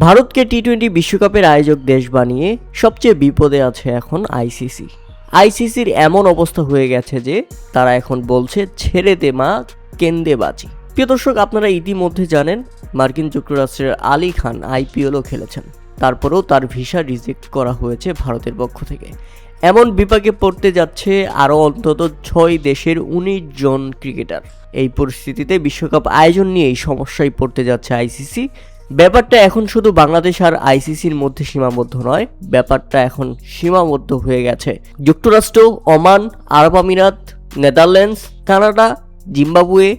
ভারতকে টি-20 বিশ্বকাপের আয়োজক দেশ বানিয়ে সবচেয়ে বিপদে আছে এখন আইসিসি। আইসিসির এমন অবস্থা হয়ে গেছে যে তারা এখন বলছে ছেড়ে দে মা, কেন্দে বাঁচি। প্রিয় দর্শক, আপনারা ইতিমধ্যে জানেন মার্কিন যুক্তরাষ্ট্রের আলী খান আইপিএলও খেলেছেন, তারপরেও তার ভিসা রিজেক্ট করা হয়েছে ভারতের পক্ষ থেকে। এমন বিপাকে পড়তে যাচ্ছে আরও অন্তত 6 দেশের 19 জন ক্রিকেটার। এই পরিস্থিতিতে বিশ্বকাপ আয়োজন নিয়েই সমস্যায় পড়তে যাচ্ছে আইসিসি। ব্যাপারটা এখন শুধু বাংলাদেশ আর আইসিসির মধ্যে সীমাবদ্ধ নয়, ব্যাপারটা এখন সীমাবদ্ধ হয়ে গেছে যুক্তরাষ্ট্র, ওমান, আরব আমিরাত, নেদারল্যান্ডস, কানাডা, জিম্বাবুয়ে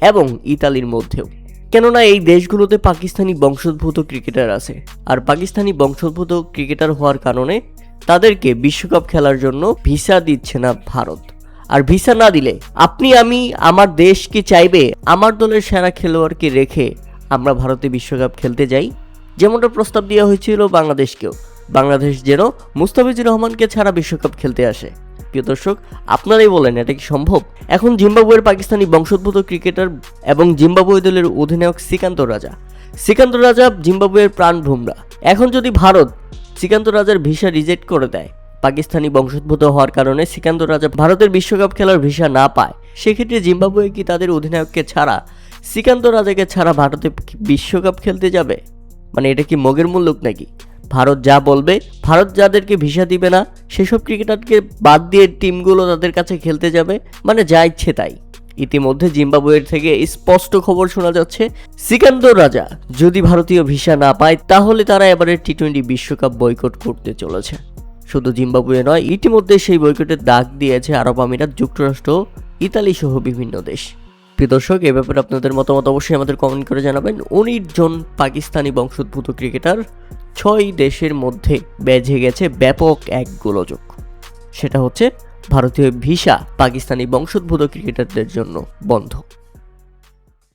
এবং ইতালির মধ্যেও। কেননা এই দেশগুলোতে পাকিস্তানি বংশোদ্ভূত ক্রিকেটার আছে, আর পাকিস্তানি বংশোদ্ভূত ক্রিকেটার হওয়ার কারণে তাদেরকে বিশ্বকাপ খেলার জন্য ভিসা দিচ্ছে না ভারত। আর ভিসা না দিলে আপনি আমি আমার দেশ কি চাইবে আমার দলের সেরা খেলোয়াড়কে রেখে আমরা ভারতে বিশ্বকাপ খেলতে যাই? যেমনটা প্রস্তাব দেওয়া হয়েছিল বাংলাদেশকেও, বাংলাদেশ যেন মুস্তাফিজুর রহমানকে ছাড়া বিশ্বকাপ খেলতে আসে। প্রিয় দর্শক, আপনারাই বলেন এটা কি সম্ভব? এখন জিম্বাবুয়ের পাকিস্তানি বংশোদ্ভূত ক্রিকেটার এবং জিম্বাবুয়ে দলের অধিনায়ক শ্রীকান্ত রাজা জিম্বাবুয়ের প্রাণ ভোমরা। এখন যদি ভারত শ্রীকান্ত রাজার ভিসা রিজেক্ট করে দেয়, পাকিস্তানি বংশোদ্ভূত হওয়ার কারণে শ্রীকান্ত রাজা ভারতের বিশ্বকাপ খেলার ভিসা না পায়, সেক্ষেত্রে জিম্বাবুয়ে কি তাদের অধিনায়ককে ছাড়া, শ্রীকান্ত রাজাকে ছাড়া ভারতে বিশ্বকাপ খেলতে যাবে? মানে এটা কি মগের মুল্লুক নাকি? ভারত যা বলবে, ভারত যাদেরকে ভিসা দিবে না সেসব ক্রিকেটারকে বাদ দিয়ে টিমগুলো তাদের কাছে খেলতে যাবে, মানে যা ইচ্ছে তাই। ইতিমধ্যে জিম্বাবুয়ের থেকে স্পষ্ট খবর শোনা যাচ্ছে, শ্রীকান্ত রাজা যদি ভারতীয় ভিসা না পায় তাহলে তারা এবারে টি-20 বিশ্বকাপ বয়কট করতে চলেছে। শুধু জিম্বাবুয়ে নয়, ইতিমধ্যে সেই বয়কটের ডাক দিয়েছে আরব আমিরাত, যুক্তরাষ্ট্র, ইতালি সহ বিভিন্ন দেশ। প্রিয় দর্শক, এ ব্যাপারে আপনাদের মতামত অবশ্যই আমাদের কমেন্ট করে জানাবেন। 19 জন পাকিস্তানি বংশোদ্ভূত ক্রিকেটার 6 দেশের মধ্যে বেজে গেছে ব্যাপক এক গোলযোগ। সেটা হচ্ছে ভারতীয় ভিসা পাকিস্তানি বংশোদ্ভূত ক্রিকেটারদের জন্য বন্ধ।